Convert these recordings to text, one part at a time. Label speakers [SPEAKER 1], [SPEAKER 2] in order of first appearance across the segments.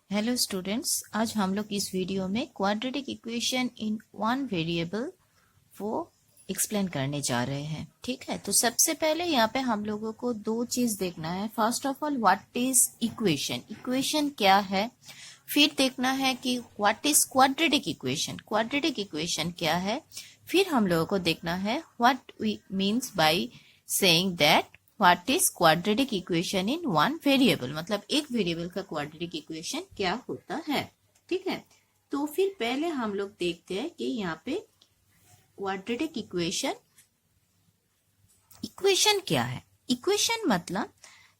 [SPEAKER 1] Hello students, आज हम लोग इस वीडियो में quadratic equation in one variable वो एक्सप्लेन करने जा रहे हैं। ठीक है, तो सबसे पहले यहाँ पे हम लोगों को दो चीज देखना है। First of all, what is equation, equation क्या है। फिर देखना है कि what is quadratic equation, quadratic equation क्या है। फिर हम लोगों को देखना है what we means by saying that what is quadratic equation in one variable, मतलब एक वेरिएबल का क्वाड्रेटिक इक्वेशन क्या होता है। ठीक है, तो फिर पहले हम लोग देखते हैं कि यहाँ पे क्वाड्रेटिक इक्वेशन, इक्वेशन क्या है। इक्वेशन मतलब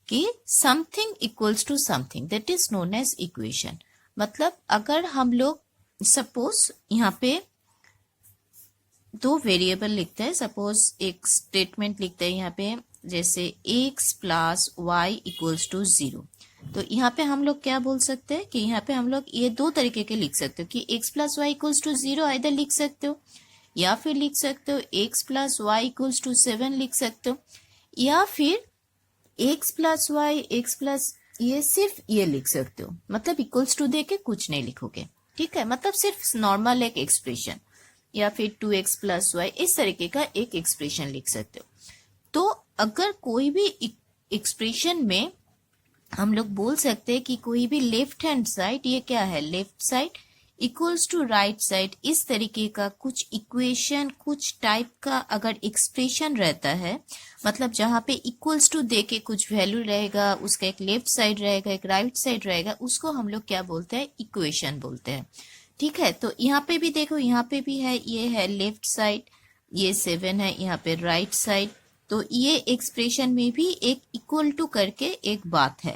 [SPEAKER 1] कि something equals to something, that is known as equation. मतलब अगर हम लोग सपोज यहाँ पे दो वेरिएबल लिखते हैं, सपोज एक स्टेटमेंट लिखते हैं यहाँ पे जैसे x plus Y equals to 0, तो यहाँ पे हम लोग क्या बोल सकते हैं कि यहाँ पे हम लोग ये दो तरीके के लिख सकते हो कि x plus Y equals to 0 either लिख सकते हो, या फिर लिख सकते हो x plus Y equals to 7 लिख सकते हो, या फिर x plus Y x plus ये सिर्फ ये लिख सकते हो, मतलब इक्वल्स टू दे के कुछ नहीं लिखोगे। ठीक है, मतलब सिर्फ नॉर्मल एक एक्सप्रेशन, या फिर 2x प्लस वाई इस तरीके का एक एक्सप्रेशन लिख सकते हो। तो अगर कोई भी एक्सप्रेशन में हम लोग बोल सकते हैं कि कोई भी लेफ्ट हैंड साइड, ये क्या है left side equals to right side, इस तरीके का कुछ इक्वेशन, कुछ टाइप का अगर एक्सप्रेशन रहता है, मतलब जहां पे इक्वल्स टू दे के कुछ वैल्यू रहेगा, उसका एक लेफ्ट साइड रहेगा एक राइट साइड रहेगा, उसको हम लोग क्या बोलते हैं, इक्वेशन बोलते हैं। ठीक है, तो यहाँ पे भी देखो, यहाँ पे भी है, ये है लेफ्ट साइड, ये 7 है यहाँ पे राइट साइड, तो ये एक्सप्रेशन में भी एक इक्वल टू करके एक बात है।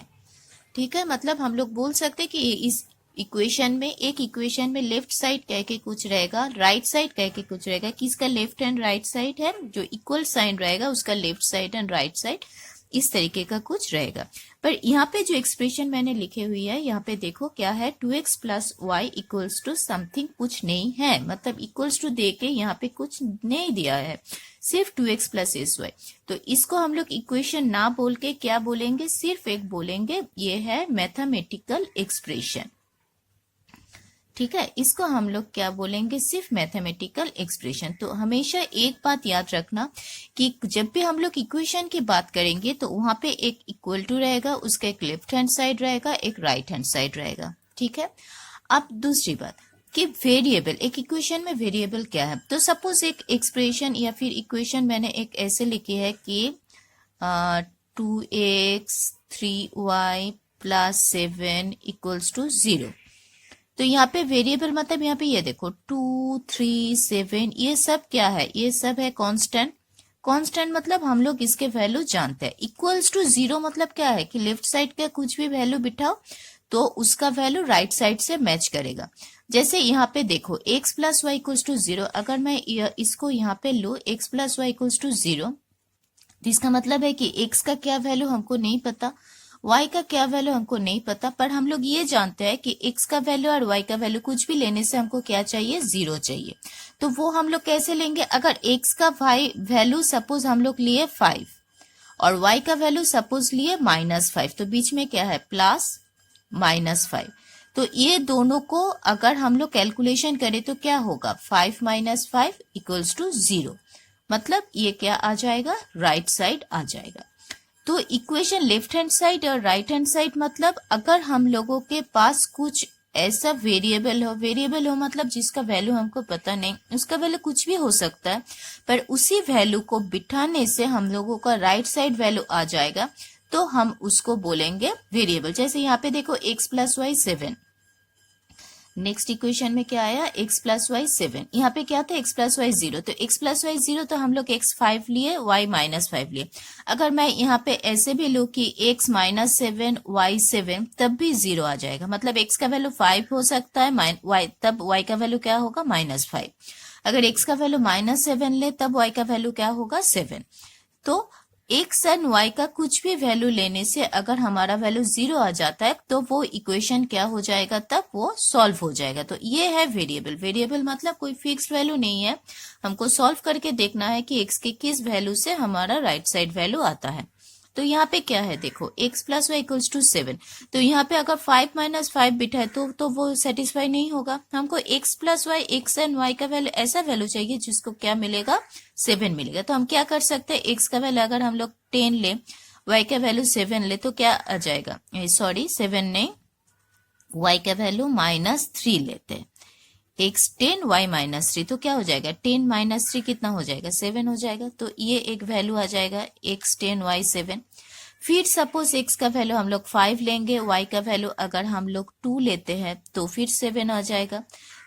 [SPEAKER 1] ठीक है, मतलब हम लोग बोल सकते हैं कि इस इक्वेशन में, एक इक्वेशन में लेफ्ट साइड कह के कुछ रहेगा, राइट साइड कह के कुछ रहेगा, किसका लेफ्ट एंड राइट साइड है, जो इक्वल साइन रहेगा उसका left side and right side, इस तरीके का कुछ रहेगा। पर यहाँ पे जो एक्सप्रेशन मैंने लिखे हुई है, यहाँ पे देखो क्या है, 2x plus Y equals to something, कुछ नहीं है, मतलब इक्वल्स टू दे के यहाँ पे कुछ नहीं दिया है, सिर्फ 2x प्लस एस वाई। तो इसको हम लोग इक्वेशन ना बोल के क्या बोलेंगे, सिर्फ एक बोलेंगे, ये है मैथमेटिकल एक्सप्रेशन। ठीक है, इसको हम लोग क्या बोलेंगे, सिर्फ मैथमेटिकल एक्सप्रेशन। तो हमेशा एक बात याद रखना कि जब भी हम लोग इक्वेशन की बात करेंगे तो वहां पे एक इक्वल टू रहेगा, उसका एक लेफ्ट हैंड साइड रहेगा, एक राइट हैंड साइड रहेगा। ठीक है, अब दूसरी बात कि वेरिएबल, एक इक्वेशन में वेरिएबल क्या है। तो सपोज एक एक्सप्रेशन या फिर इक्वेशन मैंने एक ऐसे लिखी है कि 2x 3y plus 7 equals to 0। तो यहाँ पे वेरिएबल मतलब यहाँ पे ये देखो 2 3 7 ये सब क्या है, ये सब है कांस्टेंट। कांस्टेंट मतलब हम लोग इसके वैल्यू जानते हैं। इक्वल्स टू 0 मतलब क्या है कि लेफ्ट साइड का कुछ भी वैल्यू बिठाओ तो उसका वैल्यू राइट साइड से मैच करेगा। जैसे यहाँ पे देखो x plus Y equals to 0, अगर मैं इसको यहाँ पे लो x plus Y equals to 0, तो इसका मतलब है कि x का क्या वैल्यू हमको नहीं पता, y का क्या वैल्यू हमको नहीं पता, पर हम लोग ये जानते हैं कि x का वैल्यू और y का वैल्यू कुछ भी लेने से हमको क्या चाहिए, 0 चाहिए। तो वो हम लोग कैसे लेंगे, अगर x का वैल्यू सपोज हम लोग लिए 5 और y का वैल्यू सपोज लिए -5, तो बीच में क्या है प्लस -5, तो ये दोनों को अगर हम लोग कैलकुलेशन करें तो क्या होगा, 5 - 5 इक्वल्स टू 0, मतलब ये क्या आ जाएगा, राइट साइड आ जाएगा। तो इक्वेशन लेफ्ट हैंड साइड और राइट हैंड साइड मतलब अगर हम लोगों के पास कुछ ऐसा वेरिएबल हो मतलब जिसका वैल्यू हमको पता नहीं, उसका वैल्यू कुछ भी हो सकता है, पर उसी वैल्यू को बिठाने से हम लोगों का राइट साइड वैल्यू आ जाएगा, तो हम उसको बोलेंगे वेरिएबल। जैसे यहाँ पे देखो x plus Y 7, next equation में क्या आया, x प्लस वाई 7, यहाँ पे क्या था x प्लस वाई 0, तो x प्लस वाई 0 तो हम लोग x 5 लिए y माइनस 5 लिए। अगर मैं यहाँ पे ऐसे भी लूँ कि x माइनस 7 y 7, तब भी 0 आ जाएगा, मतलब x का वैल्यू 5 हो सकता है, तब y का वैल्यू क्या होगा, -5। अगर x का वैल्यू -7 ले तब y का वैल्यू क्या होगा, 7। तो x एंड y का कुछ भी वैल्यू लेने से अगर हमारा वैल्यू 0 आ जाता है तो वो इक्वेशन क्या हो जाएगा, तब वो सॉल्व हो जाएगा। तो ये है वेरिएबल। वेरिएबल मतलब कोई फिक्स्ड वैल्यू नहीं है, हमको सॉल्व करके देखना है कि x के किस वैल्यू से हमारा राइट साइड वैल्यू आता है। तो यहाँ पे क्या है देखो, x plus Y equals to 7। तो यहाँ पे अगर 5 माइनस 5 बिट है तो वो सेटिस्फाई नहीं होगा। हमको x plus Y, x and y का वैल्यू ऐसा वैल्यू चाहिए जिसको क्या मिलेगा, 7 मिलेगा। तो हम क्या कर सकते हैं, x का वैल्यू अगर हम लोग 10 ले, y का वैल्यू 7 ले तो क्या आ जाएगा, सॉरी 7 नहीं, y का वैल्यू -3 लेते हैं। x 10 y -3 तो क्या हो जाएगा, 10 -3 कितना हो जाएगा, 7 हो जाएगा। तो ये एक वैल्यू आ जाएगा x 10 y 7। फिर सपोज x का वैल्यू हम लोग 5 लेंगे, y का वैल्यू अगर हम लोग 2 लेते हैं तो फिर 7 आ जाएगा।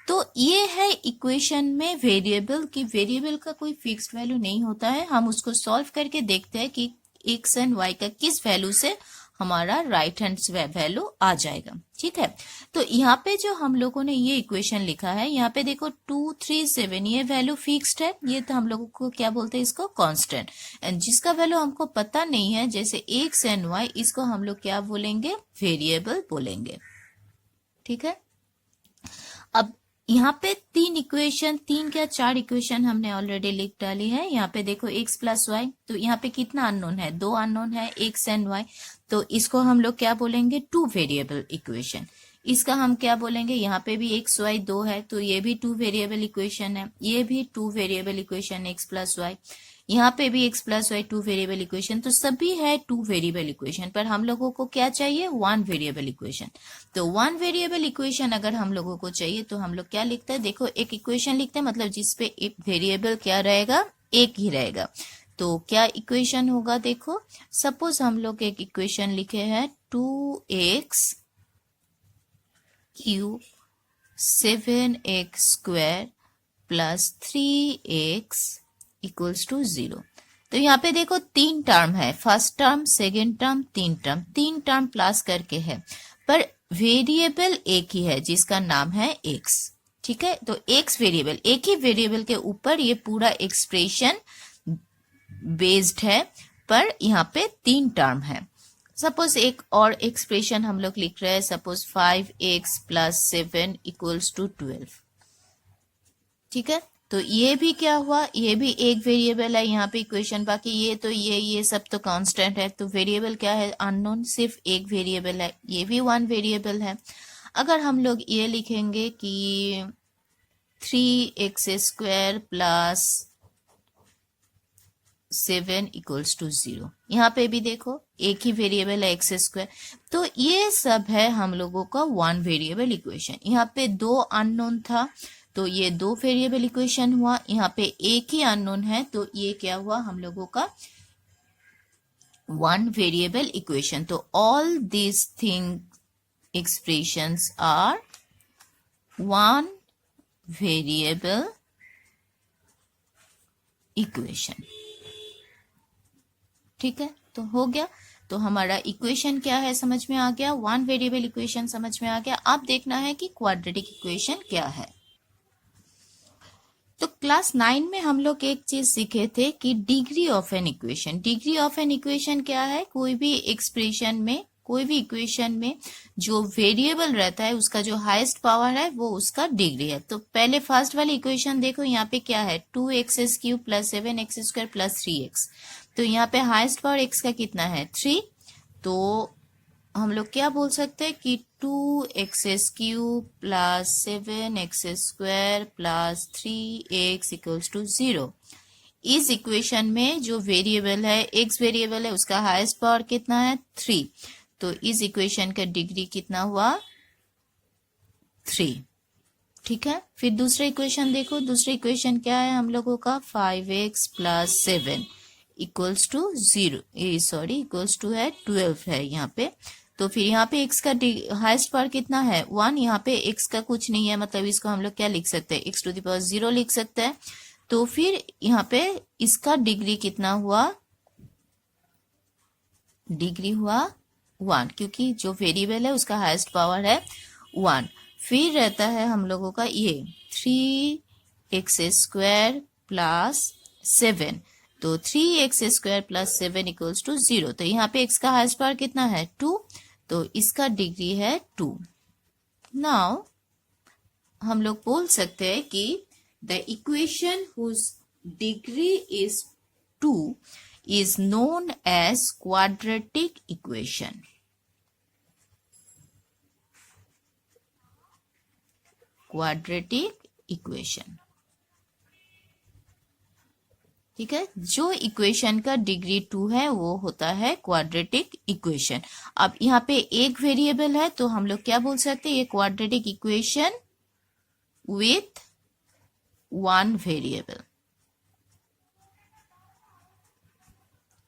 [SPEAKER 1] तो ये है इक्वेशन में वेरिएबल की, वेरिएबल का कोई फिक्स्ड वैल्यू नहीं होता है। हम उसको सॉल्व करके देखते हैं कि x एंड y का किस वैल्यू से हमारा राइट हैंड वैल्यू आ जाएगा। ठीक है, तो यहाँ पे जो हम लोगों ने ये इक्वेशन लिखा है, यहाँ पे देखो 2 3 7, ये वैल्यू फिक्स्ड है, ये तो हम लोगों को क्या बोलते हैं, इसको कांस्टेंट। एंड जिसका वैल्यू हमको पता नहीं है जैसे x एंड y, इसको हम लोग क्या बोलेंगे, वेरिएबल बोलेंगे। ठीक है, अब यहाँ पे 3 क्या 4 इक्वेशन हमने ऑलरेडी लिख डाली है। यहाँ पे देखो x प्लस वाई, तो यहाँ पे कितना अननोन है, 2 अननोन है, x एंड y। तो इसको हम लोग क्या बोलेंगे, 2 वेरिएबल इक्वेशन। इसका हम क्या बोलेंगे, यहाँ पे भी x y 2 है तो ये भी 2 वेरिएबल इक्वेशन है, ये भी 2 variable equation x plus Y, यहाँ पे भी x plus Y 2 variable equation. तो सभी है 2 वेरिएबल इक्वेशन, पर हम लोगों को क्या चाहिए, 1 वेरिएबल इक्वेशन। तो 1 वेरिएबल इक्वेशन अगर हम लोगों को चाहिए तो हम लोग क्या लिखते हैं, देखो एक इक्वेशन लिखते हैं, मतलब जिसपे एक वेरिएबल क्या रहेगा, एक ही रहेगा। तो क्या इक्वेशन होगा, देखो सपोज हम लोग एक इक्वेशन लिखे हैं 2x cube 7x square plus 3x equals to 0। तो यहाँ पे देखो 3 टर्म है, first term, second term, 3 term plus करके है, पर वेरिएबल एक ही है जिसका नाम है x। ठीक है, तो x वेरिएबल, एक ही वेरिएबल के ऊपर ये पूरा एक्सप्रेशन बेस्ड है, पर यहाँ पे 3 टर्म है। सपोज एक और एक्सप्रेशन हम लोग लिख रहे हैं, suppose 5x plus 7 equals to 12। ठीक है, तो ये भी क्या हुआ, ये भी एक वेरिएबल है यहाँ पे इक्वेशन, बाकी ये तो ये सब तो कांस्टेंट है। तो वेरिएबल क्या है, अननोन, सिर्फ एक वेरिएबल है, ये भी 1 वेरिएबल है। अगर हम लोग ये लिखेंगे कि 3x square plus 7 equals to 0, यहाँ पे भी देखो एक ही वेरिएबल है एक्स स्क्वायर। तो ये सब है हम लोगों का 1 वेरिएबल इक्वेशन। यहाँ पे 2 अननोन था तो ये 2 वेरिएबल इक्वेशन हुआ, यहाँ पे एक ही अननोन है तो ये क्या हुआ, हम लोगों का 1 वेरिएबल इक्वेशन। तो all this thing expressions are 1 variable equation. ठीक है, तो हो गया। तो हमारा इक्वेशन क्या है समझ में आ गया, 1 वेरिएबल इक्वेशन समझ में आ गया। अब देखना है कि क्वाड्रेटिक इक्वेशन क्या है। तो क्लास 9 में हम लोग एक चीज सीखे थे कि degree of an equation. Degree of an equation क्या है, कोई भी एक्सप्रेशन में, कोई भी इक्वेशन में जो वेरिएबल रहता है उसका जो हाईएस्ट पावर है वो उसका डिग्री है। तो पहले फर्स्ट वाली इक्वेशन देखो, यहाँ पे क्या है, 2x cube plus 7x square plus 3x। तो यहाँ पे हाईएस्ट पावर x का कितना है, 3। तो हम लोग क्या बोल सकते हैं कि 2x cube plus 7x square plus 3x equals to 0। इस इक्वेशन में जो वेरिएबल है, x वेरिएबल है, उसका हाईएस्ट पावर कितना है, 3। तो इस इक्वेशन का डिग्री कितना हुआ, 3। ठीक है, फिर दूसरा इक्वेशन देखो, दूसरा इक्वेशन क्या है हम लोगों का, 5x plus 7 equals to 0, sorry equals to है 12 है यहाँ पे। तो फिर यहाँ पे x का हाईएस्ट पावर कितना है, 1। यहाँ पे x का कुछ नहीं है, मतलब इसको हम लोग क्या लिख सकते हैं, x टू द पावर 0 लिख सकते हैं। तो फिर यहाँ पे इसका डिग्री कितना हुआ, डिग्री हुआ 1, क्योंकि जो वेरिएबल है उसका हाईएस्ट पावर है 1। फिर रहता है हम लोगों का ये 3x स्क्वायर प्लस 7। तो 3x square plus 7 equals to 0। तो यहाँ पे x का हाईएस्ट पावर कितना है, 2। तो इसका डिग्री है 2। नाउ हम लोग बोल सकते हैं कि the equation whose degree is 2 is known as quadratic equation. Quadratic equation, ठीक है। जो इक्वेशन का डिग्री 2 है वो होता है क्वाड्रेटिक इक्वेशन। अब यहाँ पे एक वेरिएबल है तो हम लोग क्या बोल सकते हैं, ये क्वाड्रेटिक इक्वेशन विथ 1 वेरिएबल,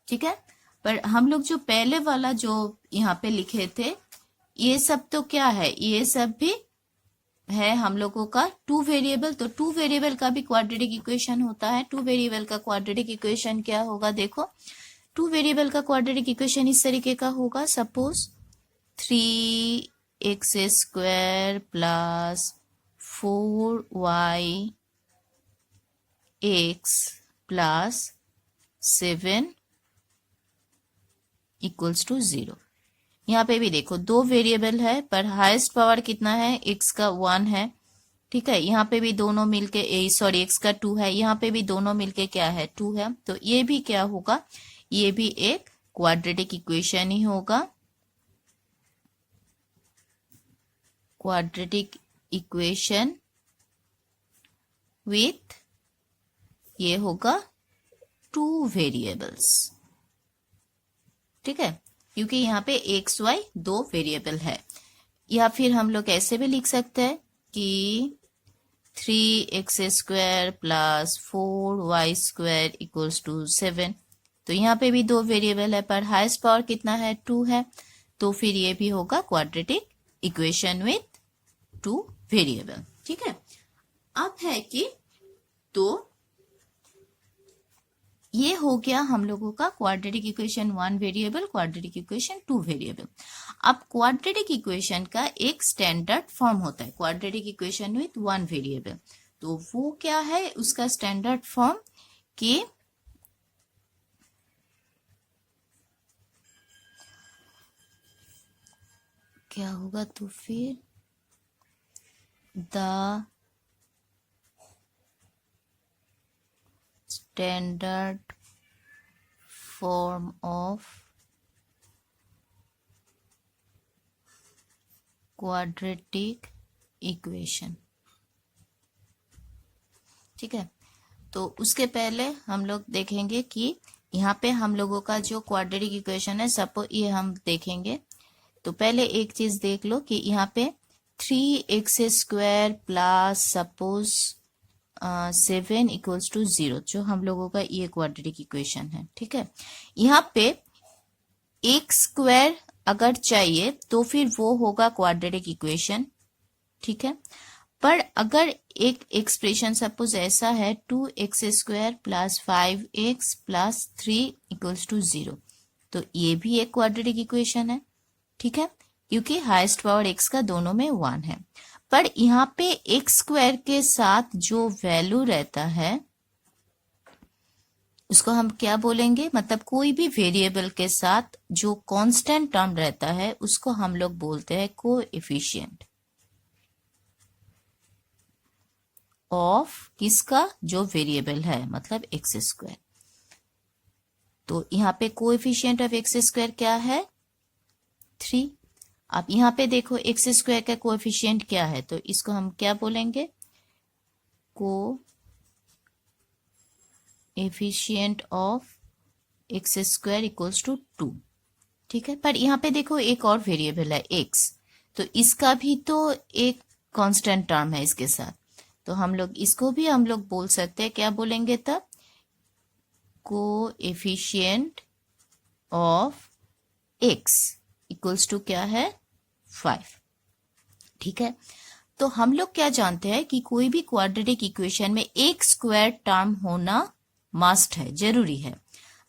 [SPEAKER 1] ठीक है। पर हम लोग जो पहले वाला जो यहाँ पे लिखे थे, ये सब तो क्या है, ये सब भी है हम लोगों का 2 वेरिएबल। तो 2 वेरिएबल का भी क्वाड्रेटिक इक्वेशन होता है। 2 वेरिएबल का क्वाड्रेटिक इक्वेशन क्या होगा, देखो 2 वेरिएबल का क्वाड्रेटिक इक्वेशन इस तरीके का होगा। Suppose 3x² plus 4yx plus 7 equals to 0। यहाँ पे भी देखो 2 वेरिएबल है पर हाईएस्ट पावर कितना है, x का 1 है, ठीक है। यहाँ पे भी दोनों मिलके x का 2 है, यहाँ पे भी दोनों मिलके क्या है 2 है। तो ये भी क्या होगा, ये भी एक क्वाड्रेटिक इक्वेशन ही होगा। क्वाड्रेटिक इक्वेशन विथ ये होगा 2 वेरिएबल्स, ठीक है, क्योंकि यहाँ पे एक्स वाई 2 वेरिएबल है। या फिर हम लोग ऐसे भी लिख सकते हैं कि 3x² plus 4y² equals to 7। तो यहाँ पे भी 2 वेरिएबल है पर हाईएस्ट पावर कितना है 2 है, तो फिर ये भी होगा क्वाड्रेटिक इक्वेशन विथ 2 वेरिएबल, ठीक है। अब है कि तो ये हो गया हम लोगों का quadratic equation 1 variable, quadratic equation 2 variable. अब क्वाड्रेटिक इक्वेशन का एक स्टैंडर्ड फॉर्म होता है, क्वाड्रेटिक इक्वेशन विथ 1 वेरिएबल। तो वो क्या है उसका स्टैंडर्ड फॉर्म, कि क्या होगा, तो फिर the standard form of quadratic equation, ठीक है। तो उसके पहले हम लोग देखेंगे कि यहाँ पे हम लोगों का जो क्वाड्रेटिक इक्वेशन है, सपोज ये हम देखेंगे। तो पहले एक चीज देख लो कि यहाँ पे 3x² plus suppose 7 equals to 0, जो हम लोगों का ये क्वाड्रेटिक इक्वेशन है, ठीक है। यहाँ पे x² अगर चाहिए तो फिर वो होगा क्वाड्रेटिक इक्वेशन, ठीक है। पर अगर एक एक्सप्रेशन सपोज ऐसा है 2x² plus 5x plus 3 equals to 0, तो ये भी एक क्वाड्रेटिक इक्वेशन है, ठीक है, क्योंकि हाईएस्ट पावर x का दोनों में 1 है। पर यहाँ पे x² के साथ जो वैल्यू रहता है उसको हम क्या बोलेंगे, मतलब कोई भी वेरिएबल के साथ जो कांस्टेंट टर्म रहता है उसको हम लोग बोलते हैं कोएफिशिएंट ऑफ किसका, जो वेरिएबल है, मतलब x²। तो यहाँ पे कोएफिशिएंट ऑफ x² क्या है 3। अब यहाँ पे देखो x² का कोएफिशिएंट क्या है, तो इसको हम क्या बोलेंगे, coefficient of x² equals to 2, ठीक है। पर यहाँ पे देखो एक और वेरिएबल है x, तो इसका भी तो एक कांस्टेंट टर्म है इसके साथ, तो हम लोग इसको भी हम लोग बोल सकते हैं, क्या बोलेंगे तब, coefficient of x equals to क्या है 5, ठीक है। तो हम लोग क्या जानते हैं कि कोई भी क्वाड्रेटिक इक्वेशन में x² टर्म होना मस्ट है, जरूरी है।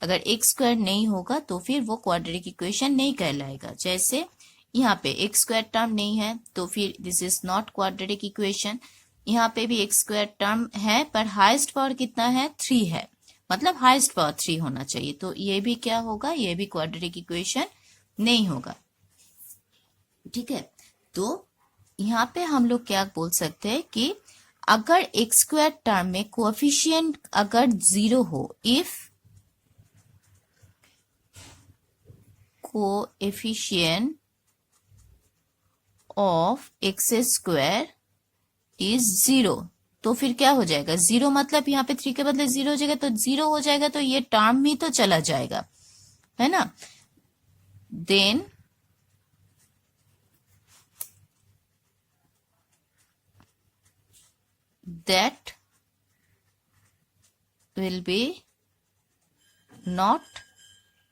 [SPEAKER 1] अगर x² नहीं होगा तो फिर वो क्वाड्रेटिक इक्वेशन नहीं कहलाएगा। जैसे यहाँ पे x² टर्म नहीं है तो फिर this is not quadratic equation. यहाँ पे भी x² टर्म है पर हाईएस्ट पावर कितना है 3 है, मतलब हाईएस्ट पावर 3 होना चाहिए, तो ये भी क्या होगा, ये भी क्वाड्रेटिक इक्वेशन नहीं होगा, ठीक है। तो यहाँ पे हम लोग क्या बोल सकते हैं कि अगर x² टर्म में कोएफिशिएंट अगर 0 हो, if coefficient of x square is 0, तो फिर क्या हो जाएगा? 0 मतलब यहाँ पे 3 के बदले 0 हो जाएगा, तो 0 हो जाएगा, तो ये टर्म ही तो चला जाएगा, है ना। Then that will be not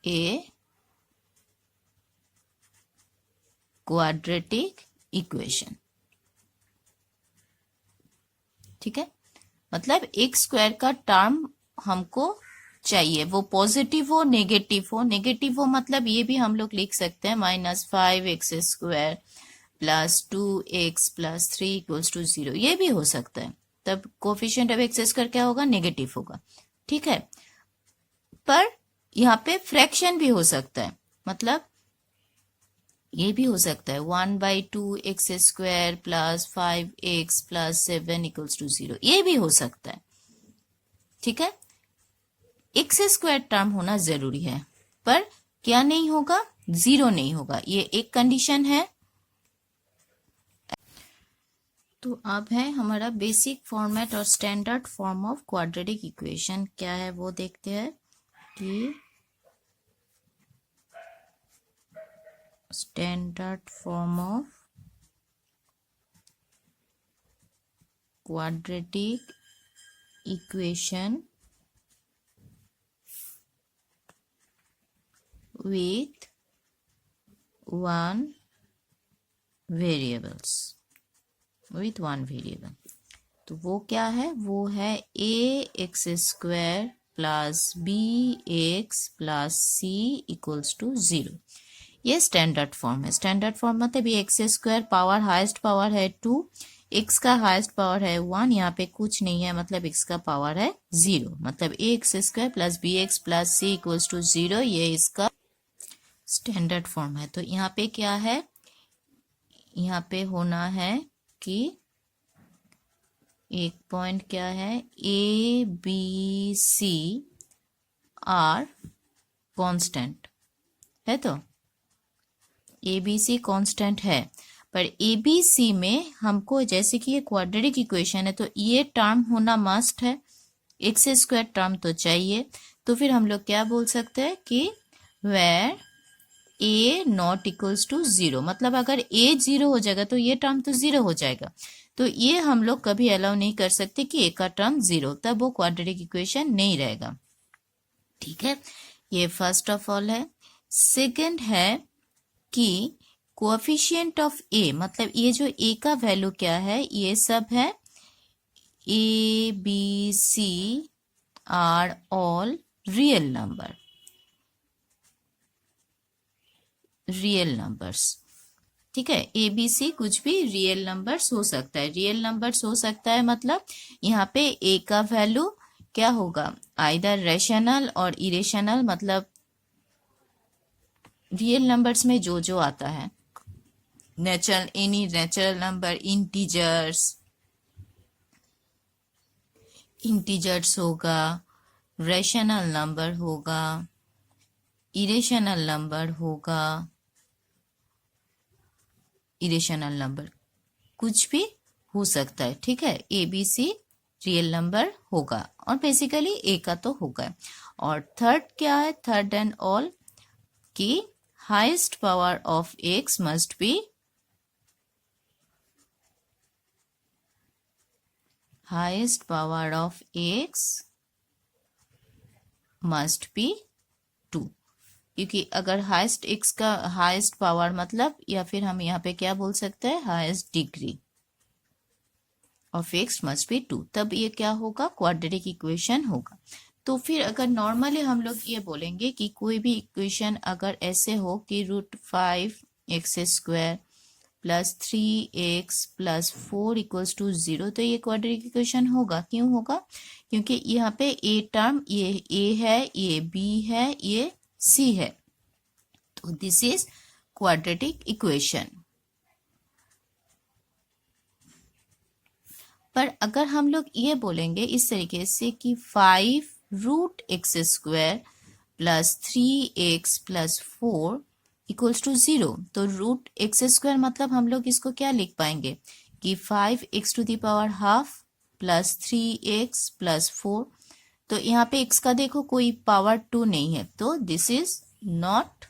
[SPEAKER 1] a quadratic equation। ठीक है, मतलब एक्स स्क्वायर का टर्म हमको चाहिए, वो पॉजिटिव हो नेगेटिव हो। नेगेटिव हो मतलब ये भी हम लोग लिख सकते हैं -5x² plus 2x plus 3 equals to 0, ये भी हो सकता है। तब कोफिशिएंट ऑफ एक्स स्क्वायर क्या होगा? नेगेटिव होगा। ठीक है, पर यहाँ पे फ्रैक्शन भी हो सकता है, मतलब ये भी हो सकता है 1/2x² plus 5x plus 7 equals to 0, ये भी हो सकता है। ठीक है, एक्स स्क्वायर टर्म होना जरूरी है, पर क्या नहीं होगा? 0 नहीं होगा, ये एक कंडीशन है। तो अब है हमारा बेसिक फॉर्मेट और standard form of quadratic equation. क्या है वो देखते हैं कि standard form of quadratic equation with one variable। तो वो क्या है? वो है ax² plus bx plus c equals to 0। ये स्टैंडर्ड फॉर्म है। स्टैंडर्ड फॉर्म मतलब ये x² पावर हाईएस्ट पावर है 2, x का हाईएस्ट पावर है 1, यहाँ पे कुछ नहीं है मतलब x का पावर है 0, मतलब ax² plus bx plus c equals to 0, ये इसका स्टैंडर्ड फॉर्म है। तो यहाँ पे क्या है? यहाँ पे होना है कि एक पॉइंट क्या है, A B C are constant है, तो ए बी सी कांस्टेंट है, पर ए बी सी में हमको जैसे कि ये क्वाड्रेटिक इक्वेशन है तो ये टर्म होना मस्ट है, एक्स स्क्वायर टर्म तो चाहिए। तो फिर हम लोग क्या बोल सकते हैं कि where A not equals to 0, मतलब अगर ए 0 हो जाएगा तो ये टर्म तो 0 हो जाएगा, तो ये हम लोग कभी अलाउ नहीं कर सकते कि ए का टर्म 0, तब वो क्वाड्रेटिक इक्वेशन नहीं रहेगा। ठीक है, ये फर्स्ट ऑफ ऑल है। सेकंड है कि कोएफिशिएंट ऑफ ए, मतलब ये जो ए का वैल्यू क्या है, ये सब है A B C are all real numbers. ठीक है, ए बी सी कुछ भी रियल नंबर्स हो सकता है। रियल नंबर्स हो सकता है मतलब यहाँ पे ए का वैल्यू क्या होगा? आइदर रेशनल और इरेशनल, मतलब रियल नंबर्स में जो जो आता है, एनी नेचुरल नंबर, इंटीजर्स होगा, रेशनल नंबर होगा, इरेशनल नंबर होगा, इरेशनल नंबर कुछ भी हो सकता है। ठीक है, A B C real number होगा और बेसिकली ए का तो होगा। और थर्ड क्या है? थर्ड एंड ऑल कि highest power of x must be highest power of x must be 2, क्योंकि अगर हाईएस्ट एक्स का हाईएस्ट पावर मतलब, या फिर हम यहाँ पे क्या बोल सकते हैं, highest degree of x must be 2, तब ये क्या होगा? क्वाड्रेटिक इक्वेशन होगा। तो फिर अगर नॉर्मली हम लोग ये बोलेंगे कि कोई भी इक्वेशन अगर ऐसे हो कि √5x² plus 3x plus 4 equals to 0, तो ये क्वाड्रेटिक इक्वेशन होगा। क्यों होगा? क्योंकि यहाँ पे ए टर्म, ये ए है, ये बी है, ये सी है, तो दिस इज क्वाड्रेटिक इक्वेशन। पर अगर हम लोग ये बोलेंगे इस तरीके से कि 5√x² plus 3x plus 4 equals to 0, तो रूट एक्स स्क्वायर मतलब हम लोग इसको क्या लिख पाएंगे कि 5x to the power half plus 3x plus 4। तो यहाँ पे x का देखो कोई पावर 2 नहीं है, तो this is not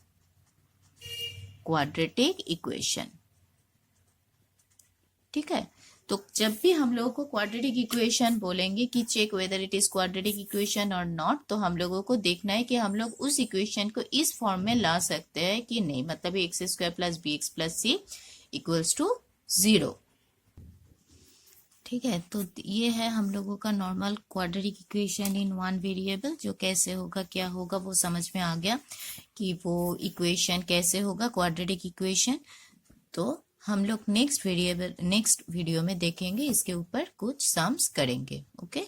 [SPEAKER 1] quadratic equation. ठीक है, तो जब भी हम लोगों को क्वाड्रेटिक इक्वेशन बोलेंगे कि check whether it is quadratic equation और नॉट, तो हम लोगों को देखना है कि हम लोग उस इक्वेशन को इस फॉर्म में ला सकते हैं कि नहीं, मतलब X square plus B X plus C equals to 0। ठीक है, तो ये है हम लोगों का normal quadratic equation in one variable. जो कैसे होगा क्या होगा वो समझ में आ गया कि वो इक्वेशन कैसे होगा क्वाड्रेटिक इक्वेशन। तो हम लोग नेक्स्ट वीडियो में देखेंगे, इसके ऊपर कुछ सम्स करेंगे। ओके।